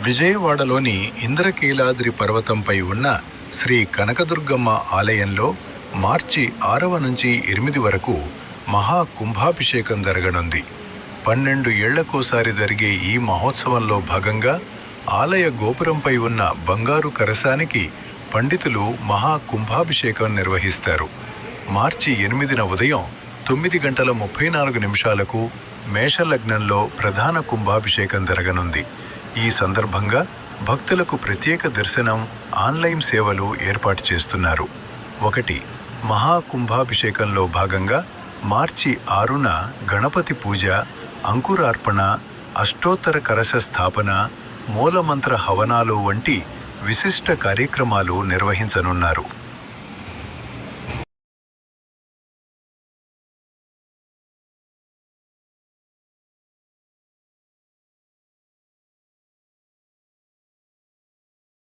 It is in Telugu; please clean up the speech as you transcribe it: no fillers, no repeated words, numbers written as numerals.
విజయవాడలోని ఇంద్రకీలాద్రి పర్వతంపై ఉన్న శ్రీ కనకదుర్గమ్మ ఆలయంలో మార్చి 6 నుంచి 8 వరకు మహా కుంభాభిషేకం జరగనుంది. 12 ఏళ్లకోసారి జరిగే ఈ మహోత్సవంలో భాగంగా ఆలయ గోపురంపై ఉన్న బంగారు కలశానికి పండితులు మహా కుంభాభిషేకం నిర్వహిస్తారు. మార్చి 8న ఉదయం 9:34 మేషలగ్నంలో ప్రధాన కుంభాభిషేకం జరగనుంది. ఈ సందర్భంగా భక్తులకు ప్రత్యేక దర్శనం, ఆన్లైన్ సేవలు ఏర్పాటు చేస్తున్నారు. 1. మహాకుంభాభిషేకంలో భాగంగా మార్చి 6న గణపతి పూజ, అంకురార్పణ, అష్టోత్తర కలశ స్థాపన, మూలమంత్ర హవనాలు వంటి విశిష్ట కార్యక్రమాలు నిర్వహించనున్నారు.